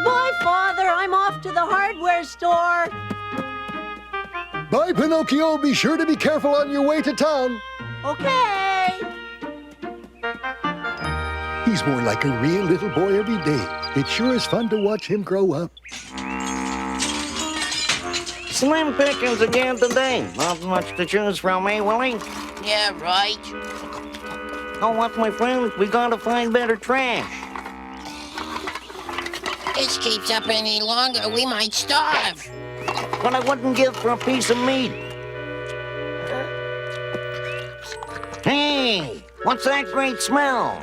Bye, Father. I'm off to the hardware store. Bye, Pinocchio. Be sure to be careful on your way to town. Okay. He's more like a real little boy every day. It sure is fun to watch him grow up. Slim pickings again today. Not much to choose from, eh, Willie? Yeah, right. Oh, what, my friend? We gotta find better trash. This keeps up any longer, we might starve. What I wouldn't give for a piece of meat. Hey, what's that great smell?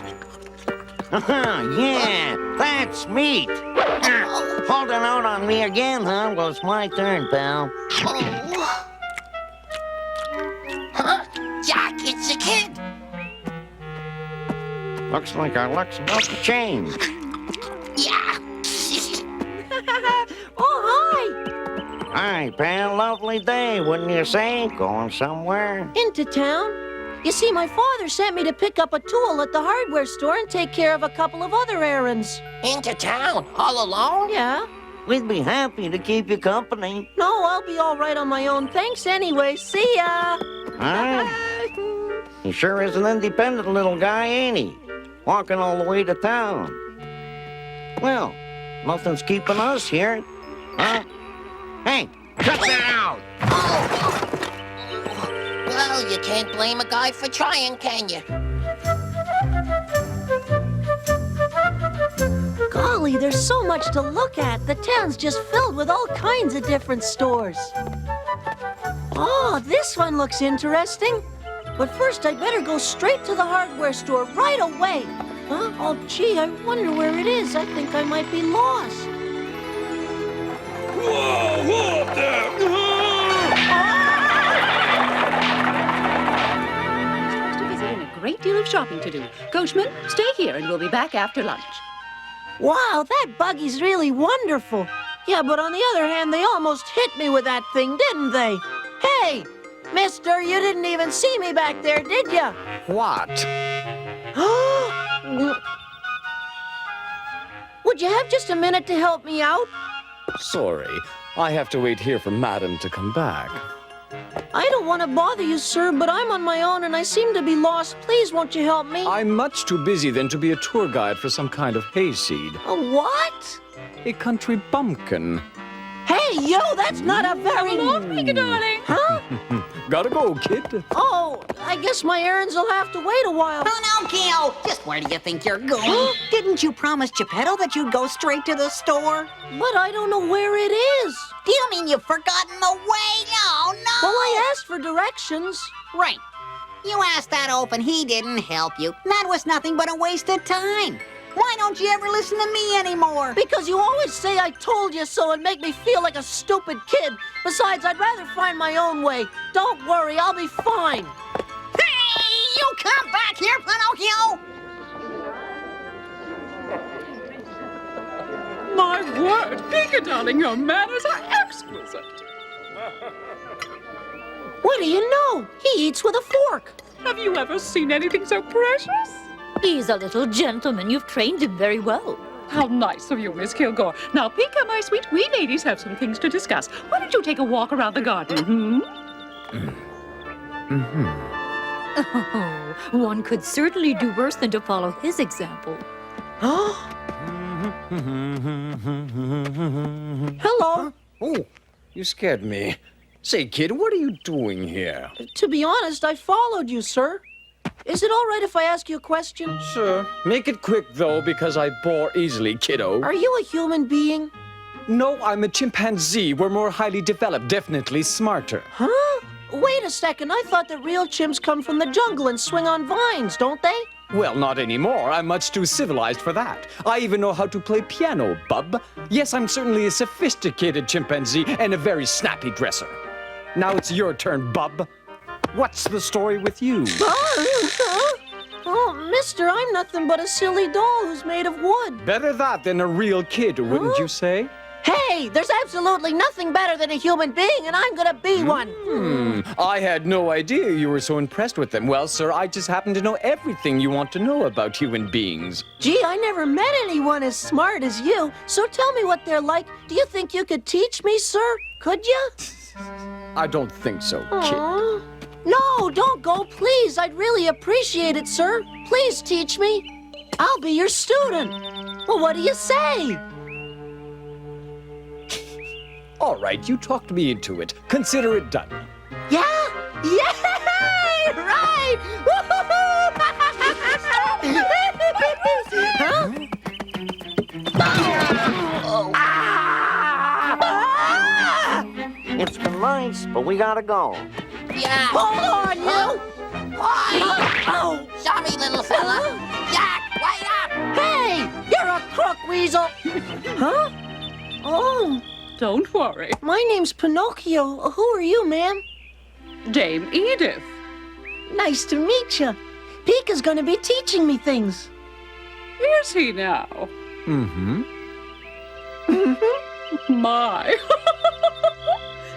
Yeah, that's meat. Holding out on me again, huh? Well, it's my turn, pal. Oh. Huh? Jack, it's a kid. Looks like our luck's about to change. Yeah. Oh, hi. Hi, pal. Lovely day, wouldn't you say? Going somewhere? Into town. You see, my father sent me to pick up a tool at the hardware store and take care of a couple of other errands. Into town, all alone? Yeah. We'd be happy to keep you company. No, I'll be all right on my own. Thanks anyway. See ya. Huh? He sure is an independent little guy, ain't he? Walking all the way to town. Well, nothing's keeping us here. Huh? Hey, cut that out! Well, you can't blame a guy for trying, can you? Golly, there's so much to look at. The town's just filled with all kinds of different stores. Oh, this one looks interesting. But first, I'd better go straight to the hardware store right away. Huh? Oh, gee, I wonder where it is. I think I might be lost. Whoa, whoa up there! Supposed to visit and a great deal of shopping to do. Coachman, stay here and we'll be back after lunch. Wow, that buggy's really wonderful. Yeah, but on the other hand, they almost hit me with that thing, didn't they? Hey, mister, you didn't even see me back there, did you? What? Would you have just a minute to help me out? Sorry, I have to wait here for Madam to come back. I don't want to bother you, sir, but I'm on my own and I seem to be lost. Please, won't you help me? I'm much too busy then to be a tour guide for some kind of hayseed. A what? A country bumpkin. Hey, you, that's not a very... Hello, Pinky darling. Huh? Gotta go, kid. Oh, I guess my errands will have to wait a while. Pinocchio! Just where do you think you're going? Didn't you promise Geppetto that you'd go straight to the store? But I don't know where it is. Do you mean you've forgotten the way? Oh, no! Well, I asked for directions. Right. You asked that oaf and he didn't help you. That was nothing but a waste of time. Why don't you ever listen to me anymore? Because you always say I told you so and make me feel like a stupid kid. Besides, I'd rather find my own way. Don't worry, I'll be fine. Hey, you come back here, Pinocchio! My word, Pinky darling, your manners are exquisite. What do you know? He eats with a fork. Have you ever seen anything so precious? He's a little gentleman. You've trained him very well. How nice of you, Miss Kilgore. Now, Pinka, my sweet, we ladies have some things to discuss. Why don't you take a walk around the garden, Oh, one could certainly do worse than to follow his example. Hello. Oh, you scared me. Say, kid, what are you doing here? To be honest, I followed you, sir. Is it all right if I ask you a question? Sure. Make it quick, though, because I bore easily, kiddo. Are you a human being? No, I'm a chimpanzee. We're more highly developed, definitely smarter. Huh? Wait a second. I thought that real chimps come from the jungle and swing on vines, don't they? Well, not anymore. I'm much too civilized for that. I even know how to play piano, bub. Yes, I'm certainly a sophisticated chimpanzee and a very snappy dresser. Now it's your turn, bub. What's the story with you? Oh, mister, I'm nothing but a silly doll who's made of wood. Better that than a real kid, wouldn't you say? Hey, there's absolutely nothing better than a human being, and I'm gonna be one. I had no idea you were so impressed with them. Well, sir, I just happen to know everything you want to know about human beings. Gee, I never met anyone as smart as you, so tell me what they're like. Do you think you could teach me, sir? Could you? I don't think so, kid. Aw. No, don't go, please. I'd really appreciate it, sir. Please teach me. I'll be your student. Well, what do you say? All right, you talked me into it. Consider it done. Yeah? Yay! Right! Huh? It's been nice, but we gotta go. Yeah. Hold on, you! Oh, sorry, little fella. Jack, wait up! Hey! You're a crook weasel! Huh? Oh, Don't worry. my name's Pinocchio. Who are you, ma'am? Dame Edith. Nice to meet you. Pika's gonna be teaching me things. Is he now? Mm-hmm. My.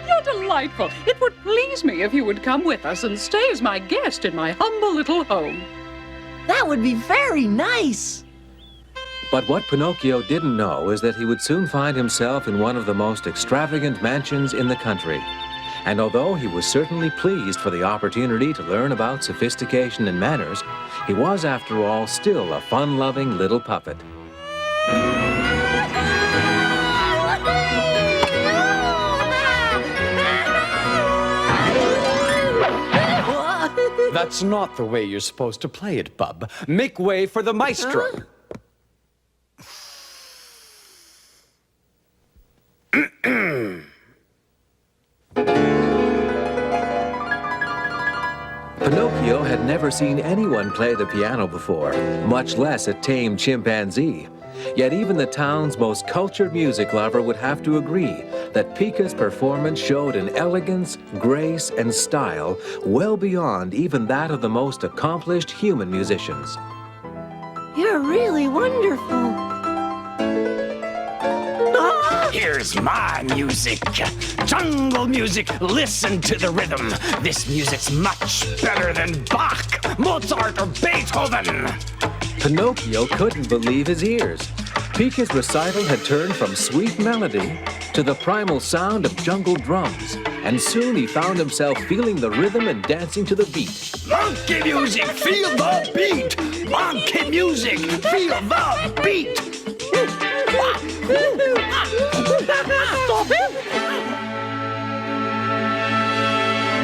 You're delightful. It would please me if you would come with us and stay as my guest in my humble little home. That would be very nice. But what Pinocchio didn't know is that he would soon find himself in one of the most extravagant mansions in the country. And although he was certainly pleased for the opportunity to learn about sophistication and manners, he was, after all, still a fun-loving little puppet. That's not the way you're supposed to play it, bub. Make way for the maestro. Pinocchio had never seen anyone play the piano before, much less a tame chimpanzee. Yet even the town's most cultured music lover would have to agree that Pika's performance showed an elegance, grace, and style well beyond even that of the most accomplished human musicians. You're really wonderful. Here's my music. Jungle music, listen to the rhythm. This music's much better than Bach, Mozart, or Beethoven. Pinocchio couldn't believe his ears. Pika's recital had turned from sweet melody to the primal sound of jungle drums, and soon he found himself feeling the rhythm and dancing to the beat. Monkey music, feel the beat. Monkey music, feel the beat. Stop him!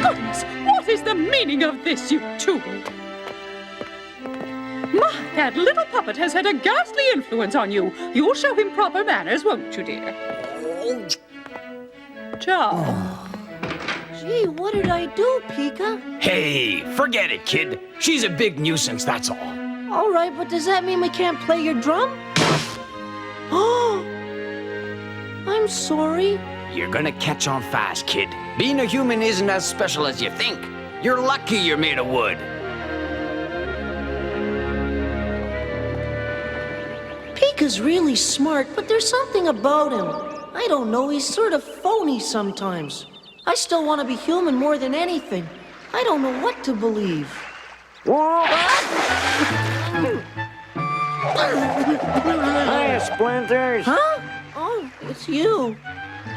Goodness, what is the meaning of this, you two? My, that little puppet has had a ghastly influence on you. You'll show him proper manners, won't you, dear? Ciao. Gee, what did I do, Pika? Hey, forget it, kid. She's a big nuisance, that's all. All right, but does that mean we can't play your drum? Oh, I'm sorry. You're gonna catch on fast, kid. Being a human isn't as special as you think. You're lucky you're made of wood. Pika's really smart, but there's something about him. I don't know, he's sort of phony sometimes. I still want to be human more than anything. I don't know what to believe. Hiya, Splinters. Huh? Oh, it's you.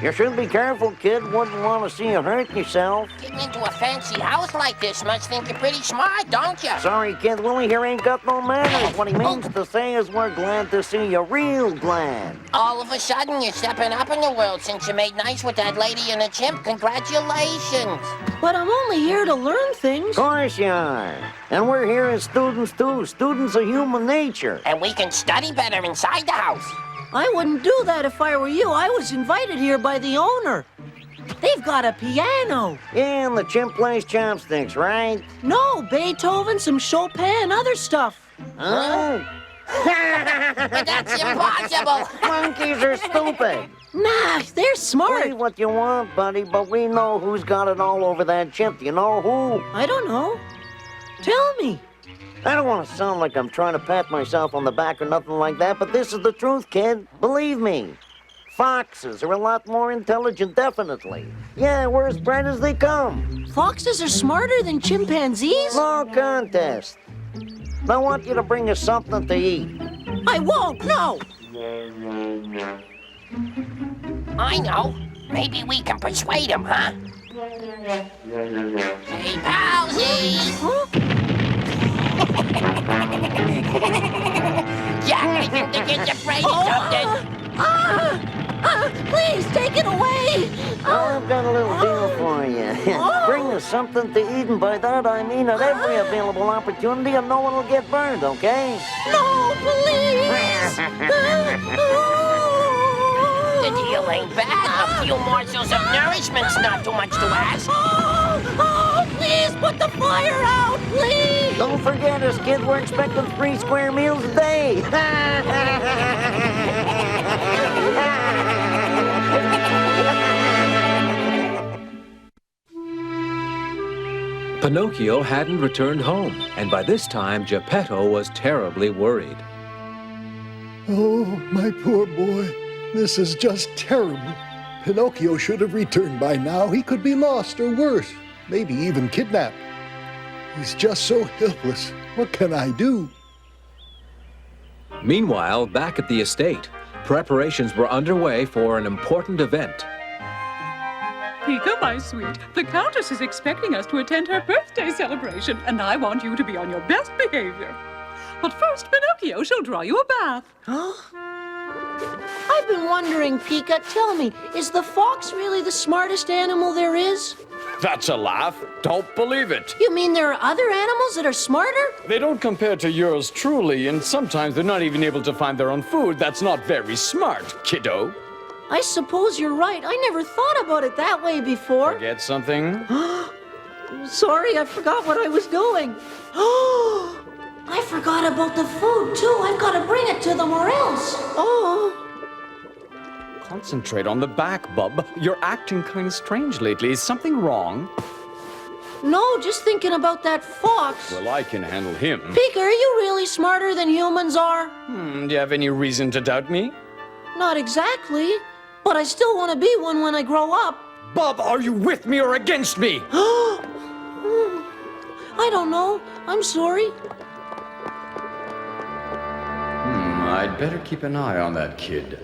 You should be careful, kid. Wouldn't want to see you hurt yourself. Getting into a fancy house like this must think you're pretty smart, don't you? Sorry, kid. Willie here ain't got no manners. What he means to say is we're glad to see you. Real glad. All of a sudden, you're stepping up in the world since you made nice with that lady and the chimp. Congratulations. But I'm only here to learn things. Of course you are. And we're here as students, too. Students of human nature. And we can study better inside the house. I wouldn't do that if I were you. I was invited here by the owner. They've got a piano. Yeah, and the chimp plays chopsticks, right? No, Beethoven, some Chopin, other stuff. Huh? But that's impossible. Monkeys are stupid. Nah, they're Play smart. what you want, buddy, but we know who's got it all over that chimp. You know who? I don't know. Tell me. I don't want to sound like I'm trying to pat myself on the back or nothing like that, but this is the truth, kid. Believe me. Foxes are a lot more intelligent, definitely. Yeah, we're as bright as they come. Foxes are smarter than chimpanzees? No contest. I want you to bring us something to eat. I won't, no! I know. Maybe we can persuade him, huh? Hey, Palsy! Jack, I think the kid's afraid of something. Please, take it away! I've got a little deal for you. Bring us something to eat, and by that I mean at every available opportunity, and no one will get burned, okay? No, please! The deal ain't bad. A few morsels of nourishment's not too much to ask. Please put the fire out, please! Don't forget us, kid. We're expecting 3 square meals a day. Pinocchio hadn't returned home, and by this time Geppetto was terribly worried. Oh, my poor boy. This is just terrible. Pinocchio should have returned by now. He could be lost or worse, maybe even kidnapped. He's just so helpless. What can I do? Meanwhile, back at the estate, preparations were underway for an important event. Pika, my sweet, the Countess is expecting us to attend her birthday celebration, and I want you to be on your best behavior. But first, Pinocchio shall draw you a bath. I've been wondering, Pika, tell me, is the fox really the smartest animal there is? That's a laugh. Don't believe it. You mean there are other animals that are smarter? They don't compare to yours truly, and sometimes they're not even able to find their own food. That's not very smart, kiddo. I suppose you're right. I never thought about it that way before. Forget something? Sorry, I forgot what I was doing. I forgot about the food, too. I've got to bring it to them or else. Concentrate on the back, bub. You're acting kind of strange lately. Is something wrong? No, just thinking about that fox. Well, I can handle him. Pika, are you really smarter than humans are? Do you have any reason to doubt me? Not exactly, but I still want to be one when I grow up. Bub, are you with me or against me? I don't know. I'm sorry. I'd better keep an eye on that kid.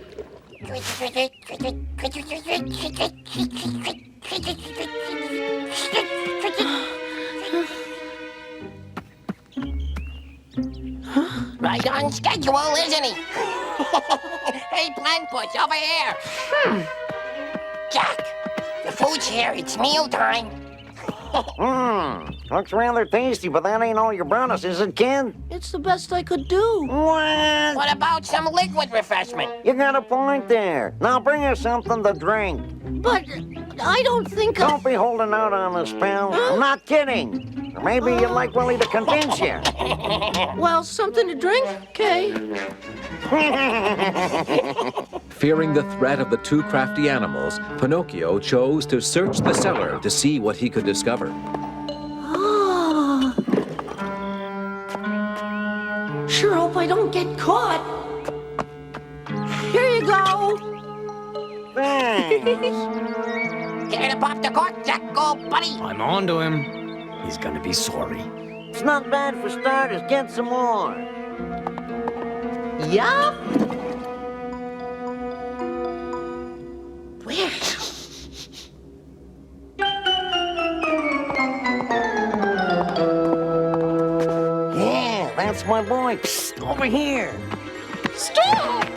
Right on schedule, isn't he? Hey, Planpuss, over here. Jack, the food's here. It's mealtime. Looks rather tasty, but that ain't all you brought us, is it, kid? It's the best I could do. What? What about some liquid refreshment? You got a point there. Now bring us something to drink. But I don't think Don't be holding out on us, pal. I'm not kidding. Or maybe you'd like Willie to convince you. Well, something to drink? Okay. Fearing the threat of the 2 crafty animals, Pinocchio chose to search the cellar to see what he could discover. Sure hope I don't get caught. Here you go. Thanks. Care to pop the cork, Jack, go, buddy? I'm on to him. He's gonna be sorry. It's not bad for starters. Get some more. Yeah? Where? Yeah, that's my boy. Psst, over here. Stop!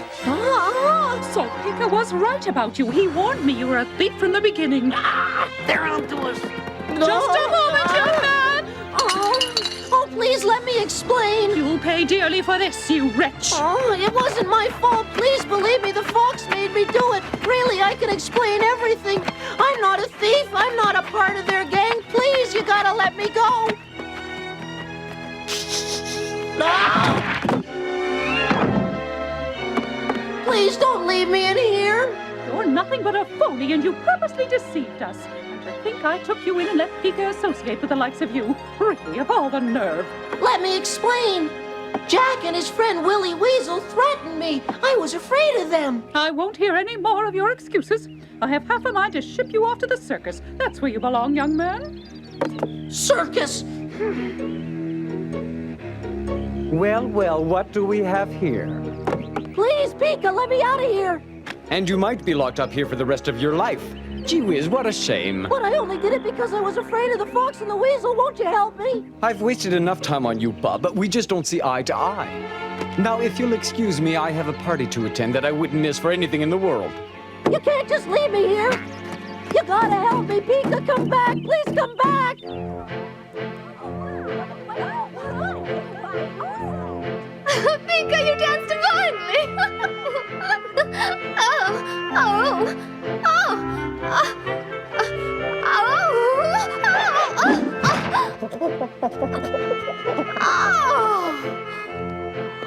So Pika was right about you. He warned me you were a thief from the beginning. They're onto us. Just a moment, young man. Oh, please let me explain. You'll pay dearly for this, you wretch. Oh, it wasn't my fault. Please believe me, the fox made me do it. Really, I can explain everything. I'm not a thief. I'm not a part of their gang. Please, you gotta let me go. Please don't leave me in here. You're nothing but a phony, and you purposely deceived us. And to think I took you in and let Pika associate with the likes of you. Really, of all the nerve. Let me explain. Jack and his friend Willie Weasel threatened me. I was afraid of them. I won't hear any more of your excuses. I have half a mind to ship you off to the circus. That's where you belong, young man. Circus! Well, well, what do we have here? Please, Pika, let me out of here. And you might be locked up here for the rest of your life. Gee whiz, what a shame. But I only did it because I was afraid of the fox and the weasel. Won't you help me? I've wasted enough time on you, Bub, but we just don't see eye to eye. Now, if you'll excuse me, I have a party to attend that I wouldn't miss for anything in the world. You can't just leave me here. You gotta help me, Pika. Come back. Please come back. Pika, you danced divinely!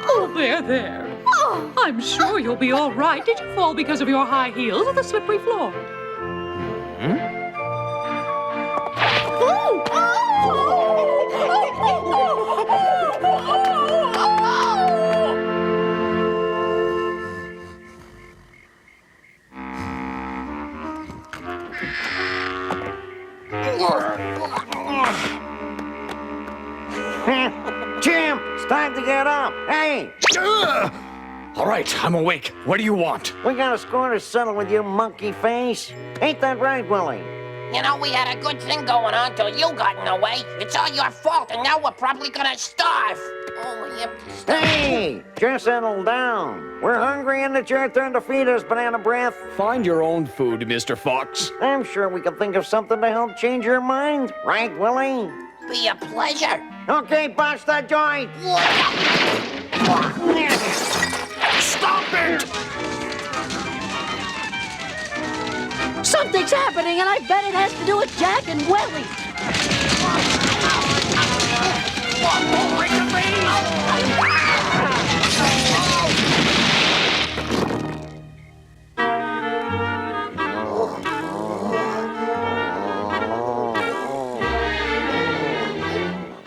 Oh, there. I'm sure you'll be all right. Did you fall because of your high heels or the slippery floor? Chimp, it's time to get up. Hey, All right, I'm awake. What do you want? we got a score to settle with you, monkey face. Ain't that right, Willie? You know, we had a good thing going on till you got in the way. It's all your fault, and now we're probably gonna starve. Oh, my empty stomach. Hey, just settle down. We're hungry and it's your turn to feed us, Banana Breath. Find your own food, Mr. Fox. I'm sure we can think of something to help change your mind. Right, Willie? Be a pleasure. Okay, bust that joint. Stop it! Something's happening, and I bet it has to do with Jack and Willie. Break the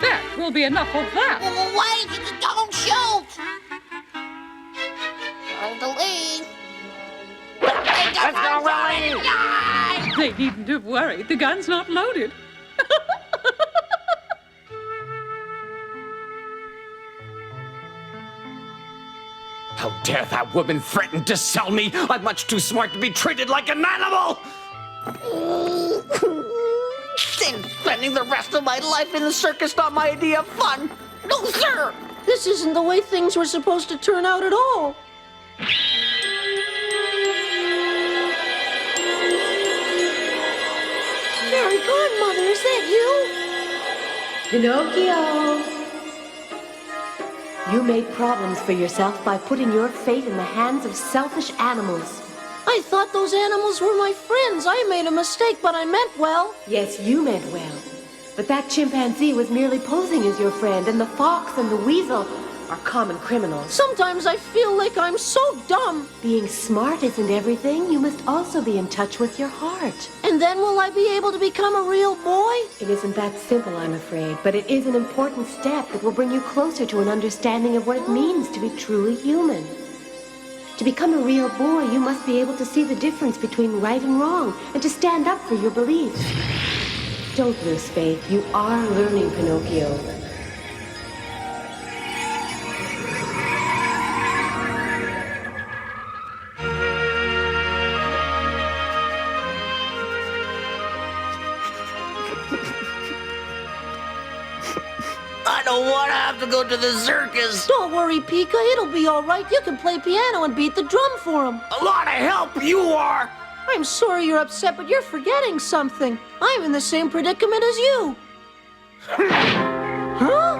That will be enough of that. Wait, don't shoot. Time to leave. Let's go, Willie. They needn't have worried. The gun's not loaded. How dare that woman threaten to sell me? I'm much too smart to be treated like an animal! Spending the rest of my life in the circus not my idea of fun. No, sir. This isn't the way things were supposed to turn out at all. Fairy Godmother, is that you? Pinocchio! You made problems for yourself by putting your fate in the hands of selfish animals. I thought those animals were my friends. I made a mistake, but I meant well. Yes, you meant well. But that chimpanzee was merely posing as your friend, and the fox and the weasel are common criminals. Sometimes I feel like I'm so dumb. Being smart isn't everything. You must also be in touch with your heart. And then will I be able to become a real boy? It isn't that simple, I'm afraid, but it is an important step that will bring you closer to an understanding of what it means to be truly human. To become a real boy, you must be able to see the difference between right and wrong, and to stand up for your beliefs. Don't lose faith. You are learning, Pinocchio. I don't want to have to go to the circus. Don't worry, Pika. It'll be all right. You can play piano and beat the drum for him. A lot of help you are! I'm sorry you're upset, but you're forgetting something. I'm in the same predicament as you. Huh?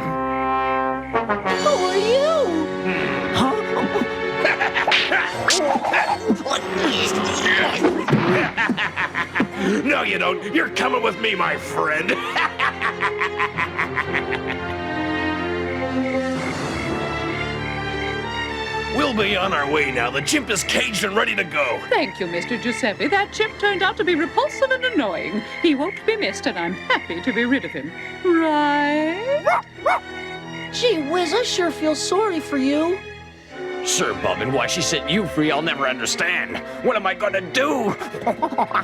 Who are you? No, you don't. You're coming with me, my friend. We'll be on our way now. The chimp is caged and ready to go. Thank you, Mr. Giuseppe. That chimp turned out to be repulsive and annoying. He won't be missed, and I'm happy to be rid of him. Right? Gee whiz, I sure feel sorry for you. Sure, Bub, and why she set you free, I'll never understand. What am I gonna do?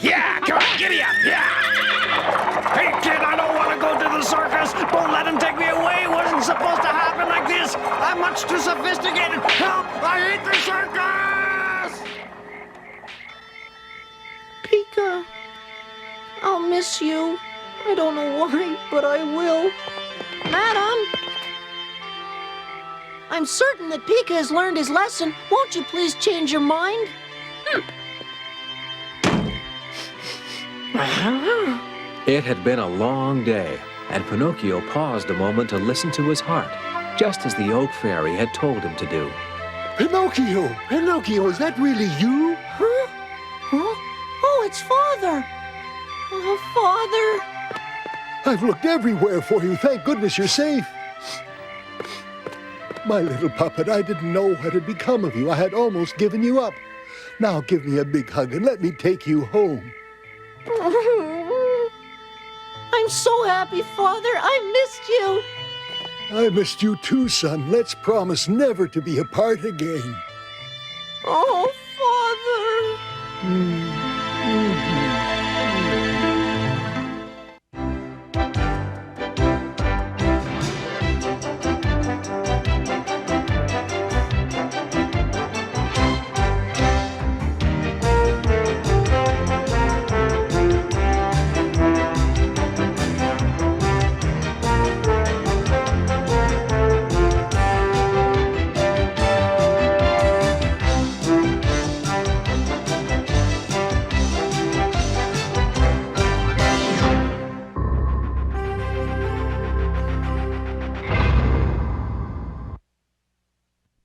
Yeah, come on, giddy up, yeah! Hey, kid, I don't want to go to the circus. Don't let him take me away. It wasn't supposed to happen like this. I'm much too sophisticated. Help! I hate the circus! Pika, I'll miss you. I don't know why, but I will. Madam! I'm certain that Pika has learned his lesson. Won't you please change your mind? It had been a long day, and Pinocchio paused a moment to listen to his heart, just as the Oak Fairy had told him to do. Pinocchio! Pinocchio, is that really you? Huh? Huh? Oh, it's Father. Oh, Father. I've looked everywhere for you. Thank goodness you're safe. My little puppet, I didn't know what had become of you. I had almost given you up. Now give me a big hug and let me take you home. I'm so happy, Father. I missed you. I missed you too, son. Let's promise never to be apart again. Oh, Father.